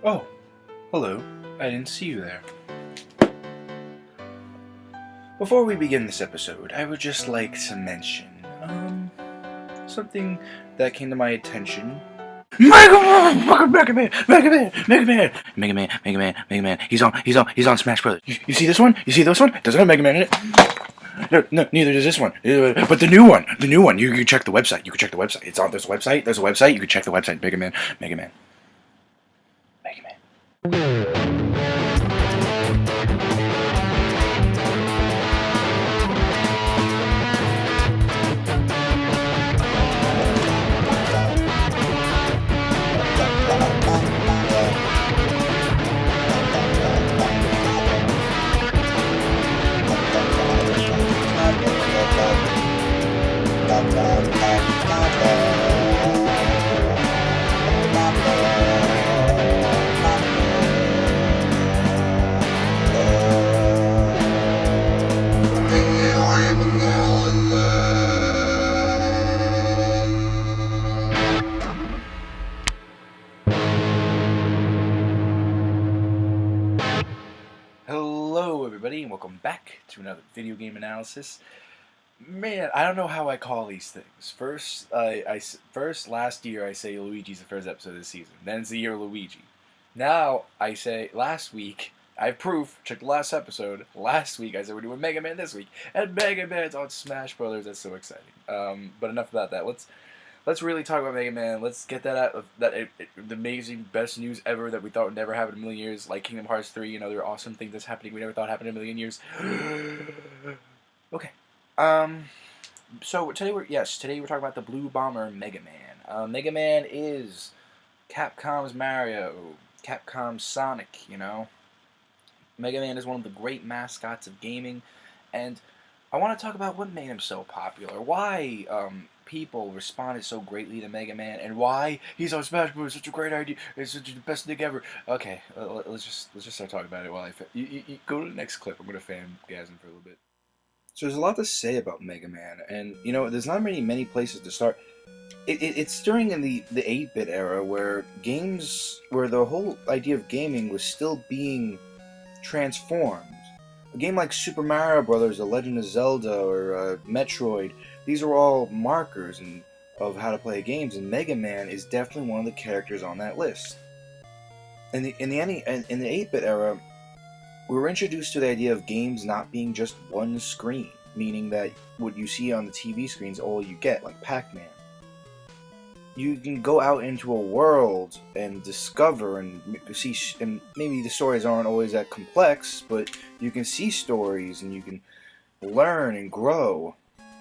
Oh, hello. I didn't see you there. Before we begin this episode, I would just like to mention, something that came to my attention. Megaman. He's on Smash Brothers. You see this one? You see this one? It doesn't have Mega Man in it. No, neither does this one. But the new one. You can check the website. It's on. There's a website. You can check the website. Megaman. Hello, everybody, and welcome back to another video game analysis. Man, I don't know how I call these things. First, last year I say Luigi's the first episode of the season. Then it's the year of Luigi. Now I say last week. I have proof. Check the last episode. Last week I said we're doing Mega Man this week, and Mega Man's on Smash Brothers. That's so exciting. But enough about that. Let's really talk about Mega Man. Let's get that out of the amazing, best news ever that we thought would never happen in a million years, like Kingdom Hearts 3 and other awesome things that's happening we never thought happened in a million years. Okay. So today we're talking about the Blue Bomber Mega Man. Mega Man is Capcom's Mario, Capcom's Sonic, you know. Mega Man is one of the great mascots of gaming, and I want to talk about what made him so popular, why people responded so greatly to Mega Man, and why he's on Smash Bros. Such a great idea. It's such the best thing ever. Okay, let's just start talking about it while you go to the next clip. I'm gonna fangasm for a little bit. So there's a lot to say about Mega Man, and you know, there's not many places to start. It's during the 8-bit era where the whole idea of gaming was still being transformed. A game like Super Mario Brothers, The Legend of Zelda, or Metroid, these are all markers of how to play games, and Mega Man is definitely one of the characters on that list. In the 8-bit era, we were introduced to the idea of games not being just one screen, meaning that what you see on the TV screen is all you get, like Pac-Man. You can go out into a world and discover and see, and maybe the stories aren't always that complex, but you can see stories and you can learn and grow.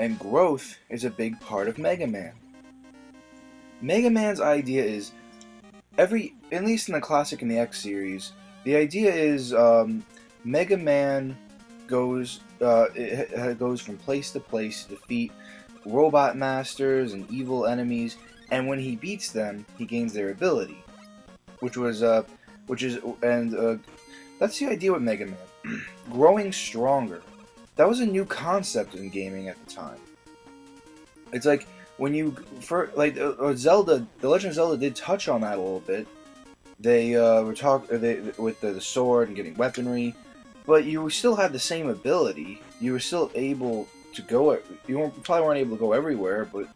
And growth is a big part of Mega Man. Mega Man's idea is, at least in the Classic and the X series, the idea is Mega Man goes from place to place to defeat robot masters and evil enemies, and when he beats them, he gains their ability, that's the idea with Mega Man. Growing stronger. That was a new concept in gaming at the time. It's like when Zelda, The Legend of Zelda did touch on that a little bit. They with the sword and getting weaponry, but you still had the same ability. You were still able to go. Probably weren't able to go everywhere, but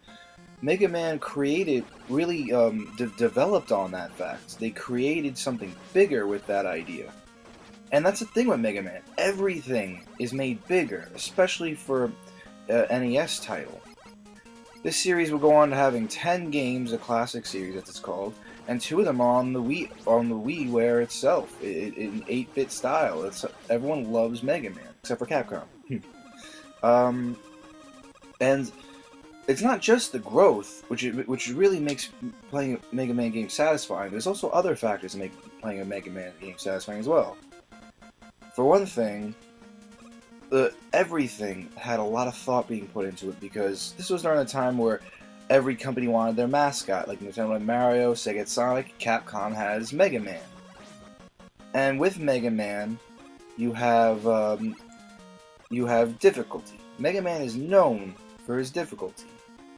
Mega Man developed on that fact. They created something bigger with that idea. And that's the thing with Mega Man. Everything is made bigger, especially for NES title. This series will go on to having 10 games, a classic series as it's called, and 2 of them are on the WiiWare itself, in 8-bit style. Everyone loves Mega Man, except for Capcom. And it's not just the growth, which really makes playing a Mega Man game satisfying. There's also other factors that make playing a Mega Man game satisfying as well. For one thing, everything had a lot of thought being put into it, because this was during a time where every company wanted their mascot. Like Nintendo had Mario, Sega had Sonic, Capcom has Mega Man. And with Mega Man, you have difficulty. Mega Man is known for his difficulty.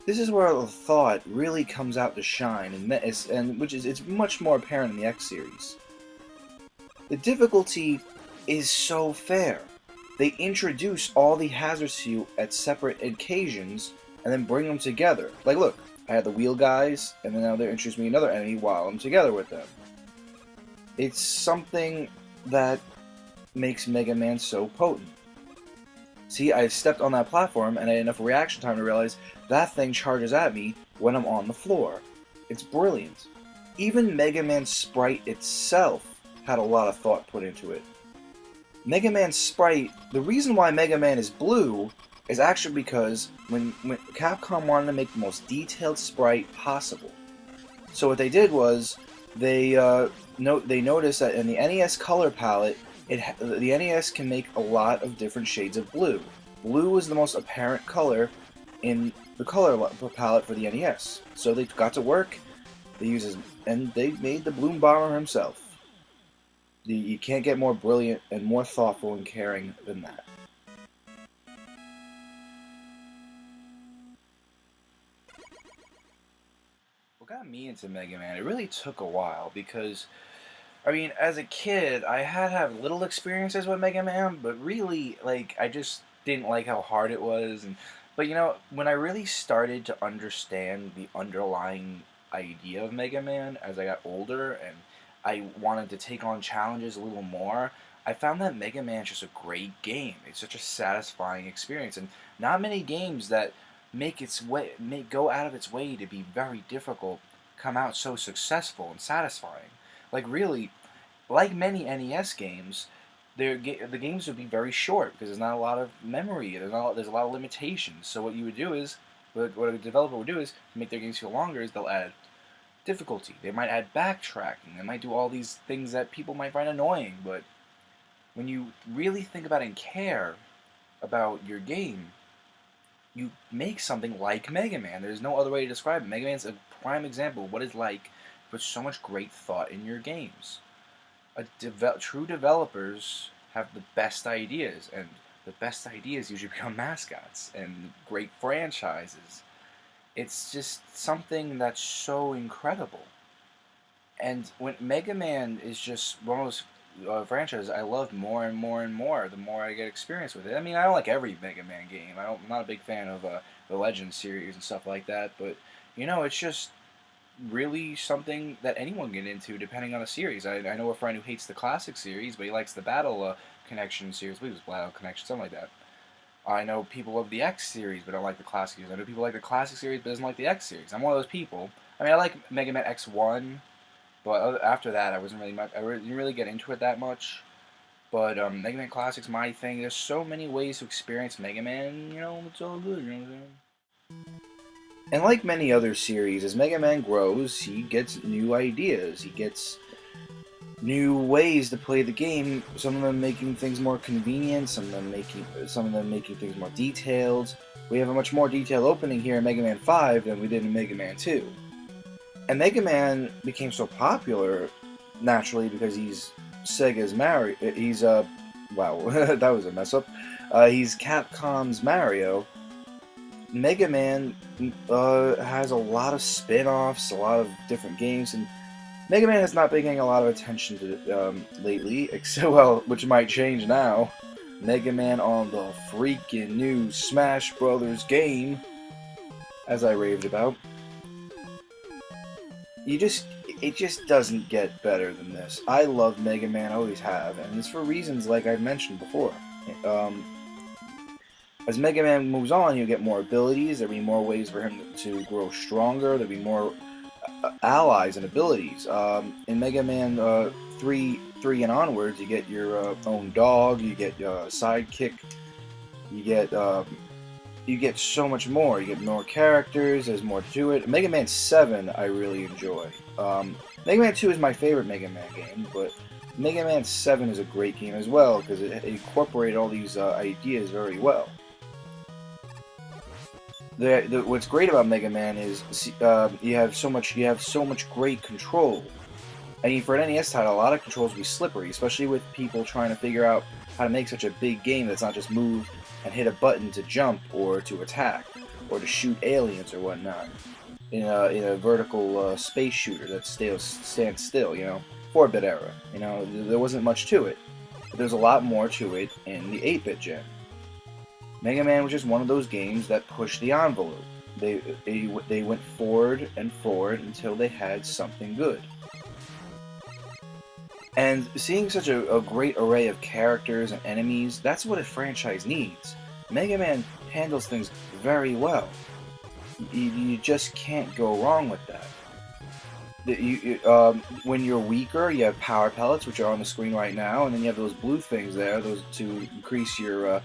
This is where the thought really comes out to shine, and which is it's much more apparent in the X series. The difficulty is so fair. They introduce all the hazards to you at separate occasions and then bring them together. Like, look, I had the wheel guys, and then now they're introducing me another enemy while I'm together with them. It's something that makes Mega Man so potent. See, I stepped on that platform and I had enough reaction time to realize that thing charges at me when I'm on the floor. It's brilliant. Even Mega Man's sprite itself had a lot of thought put into it. Mega Man's sprite, the reason why Mega Man is blue is actually because when Capcom wanted to make the most detailed sprite possible. So what they did was they noticed that in the NES color palette, the NES can make a lot of different shades of blue. Blue is the most apparent color in the color palette for the NES. So they got to work, and they made the Bloom Bomber himself. You can't get more brilliant and more thoughtful and caring than that. What got me into Mega Man, it really took a while because, I mean, as a kid, I had little experiences with Mega Man, but really, like, I just didn't like how hard it was. But you know, when I really started to understand the underlying idea of Mega Man as I got older and I wanted to take on challenges a little more, I found that Mega Man is just a great game. It's such a satisfying experience, and not many games that go out of its way to be very difficult come out so successful and satisfying. Like really, like many NES games, the games would be very short because there's not a lot of memory. There's a lot of limitations. So what you would do is, what a developer would do is to make their games feel longer is they'll add difficulty. They might add backtracking. They might do all these things that people might find annoying. But when you really think about and care about your game, you make something like Mega Man. There's no other way to describe it. Mega Man's a prime example of what it's like to put so much great thought in your games. True developers have the best ideas, and the best ideas usually become mascots and great franchises. It's just something that's so incredible. And when Mega Man is just one of those franchises I love more and more and more the more I get experience with it. I mean, I don't like every Mega Man game. I'm not a big fan of the Legends series and stuff like that, but you know, it's just really something that anyone can get into depending on a series. I know a friend who hates the classic series, but he likes the Battle Connection series. I believe it was Battle Connection, something like that. I know people love the X series, but don't like the classic series. I know people like the classic series, but doesn't like the X series. I'm one of those people. I mean, I like Mega Man X1, but after that, I didn't really get into it that much. But Mega Man Classic's my thing. There's so many ways to experience Mega Man. You know, it's all good. You know what I'm saying? And like many other series, as Mega Man grows, he gets new ideas. He gets new ways to play the game. Some of them making things more convenient. Some of them making things more detailed. We have a much more detailed opening here in Mega Man 5 than we did in Mega Man 2. And Mega Man became so popular naturally because he's Sega's Mario. He's wow, that was a mess up. He's Capcom's Mario. Mega Man has a lot of spin-offs, a lot of different games, and Mega Man has not been getting a lot of attention to lately, except, well, which might change now. Mega Man on the freaking new Smash Brothers game, as I raved about. It just doesn't get better than this. I love Mega Man, always have, and it's for reasons like I've mentioned before. As Mega Man moves on, you get more abilities, there'll be more ways for him to grow stronger, there'll be more allies and abilities. In Mega Man 3 and onwards, you get your own dog, you get sidekick, you get so much more. You get more characters, there's more to it. Mega Man 7 I really enjoy. Mega Man 2 is my favorite Mega Man game, but Mega Man 7 is a great game as well because it incorporated all these ideas very well. What's great about Mega Man is you have so much great control. I mean, for an NES title, a lot of controls will be slippery, especially with people trying to figure out how to make such a big game that's not just move and hit a button to jump or to attack or to shoot aliens or whatnot in a vertical space shooter that stands still, you know. 4-bit era. You know, there wasn't much to it. But there's a lot more to it in the 8-bit gen. Mega Man was just one of those games that pushed the envelope. They went forward and forward until they had something good. And seeing such a great array of characters and enemies, that's what a franchise needs. Mega Man handles things very well. You just can't go wrong with that. When you're weaker, you have power pellets, which are on the screen right now, and then you have those blue things there, those to increase your,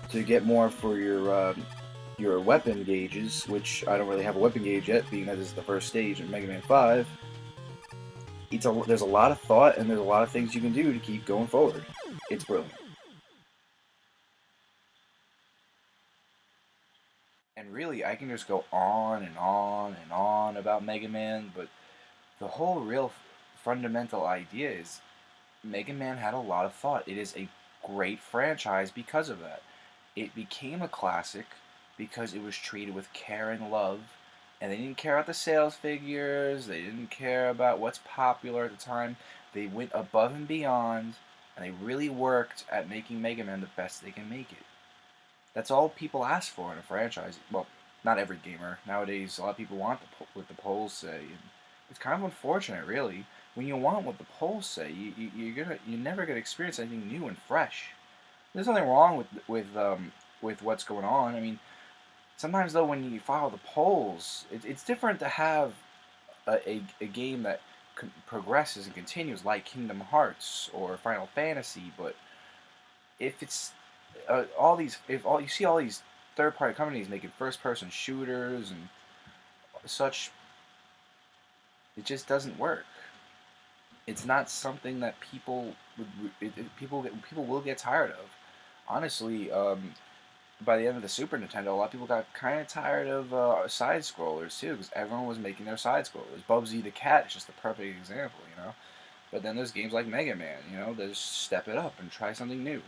to get more for your weapon gauges, which I don't really have a weapon gauge yet, being that this is the first stage in Mega Man 5. There's a lot of thought, and there's a lot of things you can do to keep going forward. It's brilliant. And really, I can just go on and on and on about Mega Man, but the whole real fundamental idea is Mega Man had a lot of thought. It is a great franchise because of that. It became a classic because it was treated with care and love, and they didn't care about the sales figures, they didn't care about what's popular at the time. They went above and beyond, and they really worked at making Mega Man the best they can make it. That's all people ask for in a franchise. Well, not every gamer. Nowadays, a lot of people want what the polls say. And it's kind of unfortunate, really. When you want what the polls say, you're never gonna experience anything new and fresh. There's nothing wrong with what's going on. I mean, sometimes though, when you follow the polls, it's different to have a game that progresses and continues, like Kingdom Hearts or Final Fantasy. But if it's you see all these third-party companies making first-person shooters and such, it just doesn't work. It's not something that people will get tired of. Honestly, by the end of the Super Nintendo, a lot of people got kind of tired of side scrollers too, because everyone was making their side scrollers. Bubsy the Cat is just a perfect example, you know. But then there's games like Mega Man, you know, that just step it up and try something new.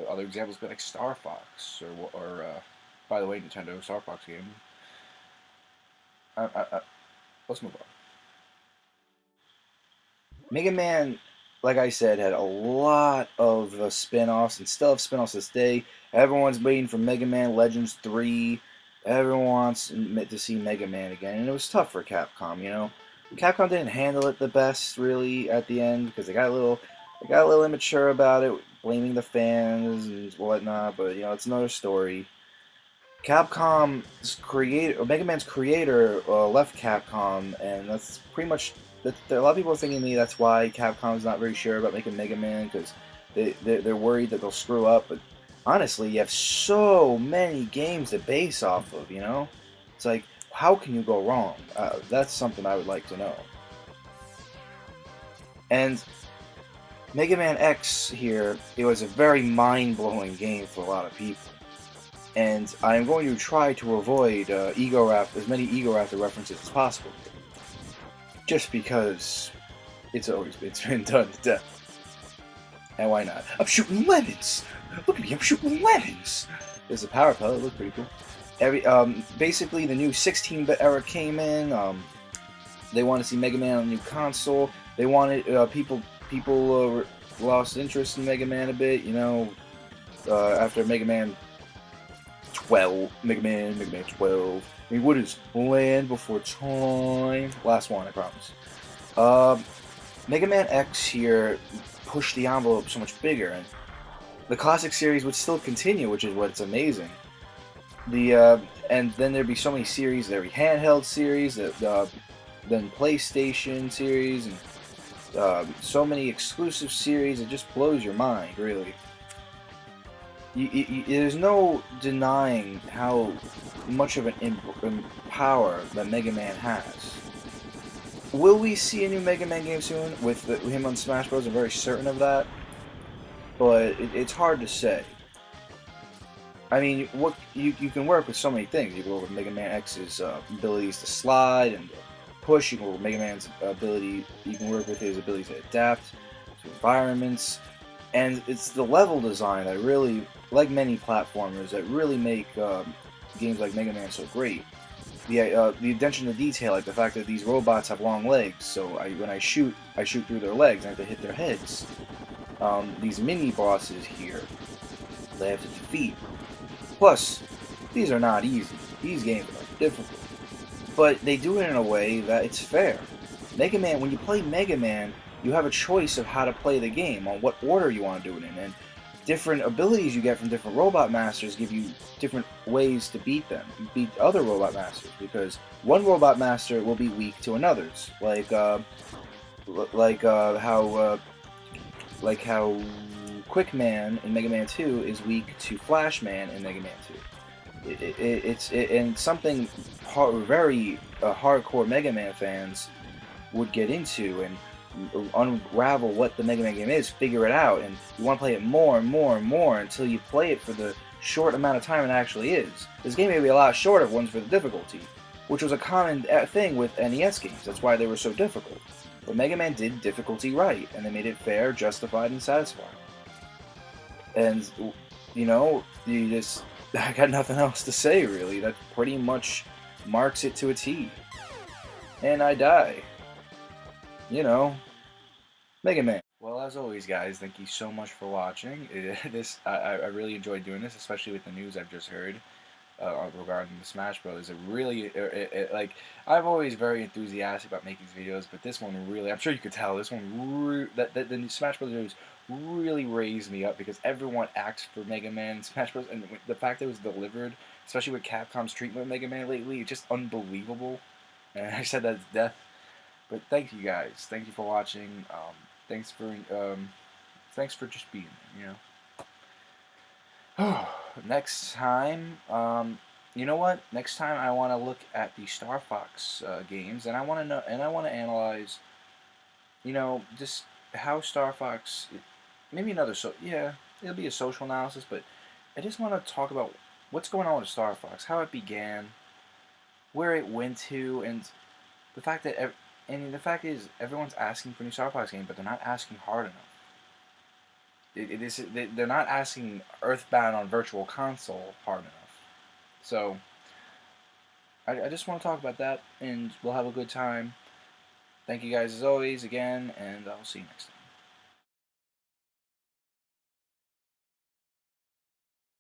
Other examples would be like Star Fox, or by the way, Nintendo Star Fox game. Let's move on. Mega Man, like I said, had a lot of spin-offs and still have spin-offs to this day. Everyone's waiting for Mega Man Legends 3. Everyone wants to see Mega Man again, and it was tough for Capcom, you know. Capcom didn't handle it the best, really, at the end, because they got a little immature about it, blaming the fans and whatnot, but, you know, it's another story. Capcom's creator, Mega Man's creator, left Capcom, and that's pretty much. A lot of people are thinking to me that's why Capcom's not very sure about making Mega Man, because they're worried that they'll screw up. But honestly, you have so many games to base off of, you know? It's like, how can you go wrong? That's something I would like to know. And Mega Man X here, it was a very mind-blowing game for a lot of people. And I am going to try to avoid as many Ego Raptor references as possible. Just because it's been done to death. And why not? I'm shooting lemons! Look at me, I'm shooting lemons! There's a power pellet, it looked pretty cool. Basically the new 16-bit era came in. They want to see Mega Man on a new console. They wanted, people lost interest in Mega Man a bit, you know, after Mega Man 12, Mega Man 12. I mean, what is Land Before Time? Last one, I promise. Mega Man X here pushed the envelope so much bigger, and the classic series would still continue, which is what's amazing. And then there'd be so many series. There'd be handheld series, then PlayStation series, and so many exclusive series. It just blows your mind, really. There's no denying how much of an power that Mega Man has. Will we see a new Mega Man game soon with him on Smash Bros? I'm very certain of that, but it's hard to say. I mean, what you can work with so many things. You can work with Mega Man X's abilities to slide and push. You can work with Mega Man's ability. You can work with his ability to adapt to environments. And it's the level design that really, like many platformers, that really make games like Mega Man so great. the attention to detail, like the fact that these robots have long legs. So when I shoot through their legs. I have to hit their heads. These mini bosses here, they have to defeat. Plus, these are not easy. These games are difficult. But they do it in a way that it's fair. Mega Man, when you play Mega Man, you have a choice of how to play the game, on what order you want to do it in, and different abilities you get from different Robot Masters give you different ways to beat them, beat other Robot Masters, because one Robot Master will be weak to another's, like how Quick Man in Mega Man 2 is weak to Flash Man in Mega Man 2. And something very hardcore Mega Man fans would get into and unravel what the Mega Man game is, figure it out, and you want to play it more and more and more until you play it for the short amount of time it actually is. This game may be a lot shorter ones for the difficulty, which was a common thing with NES games. That's why they were so difficult. But Mega Man did difficulty right, and they made it fair, justified, and satisfying. And, you know, I got nothing else to say, really. That pretty much marks it to a T. And I die. You know, Mega Man. Well, as always, guys, thank you so much for watching. I really enjoyed doing this, especially with the news I've just heard regarding the Smash Bros. Like, I've always very enthusiastic about making these videos, but this one really, I'm sure you could tell, this one the Smash Bros. News really raised me up because everyone asked for Mega Man and Smash Bros. And the fact that it was delivered, especially with Capcom's treatment of Mega Man lately, it's just unbelievable. And I said that to death. But thank you guys. Thank you for watching. Thanks for just being there, you know. Next time, you know what? Next time I want to look at the Star Fox games, and I want to analyze, you know, just how Star Fox. Maybe yeah, it'll be a social analysis, but I just want to talk about what's going on with Star Fox, how it began, where it went to, and the fact that. And the fact is, everyone's asking for a new Star Fox game, but they're not asking hard enough. They're not asking Earthbound on Virtual Console hard enough. So, I just want to talk about that, and we'll have a good time. Thank you guys as always, again, and I'll see you next time.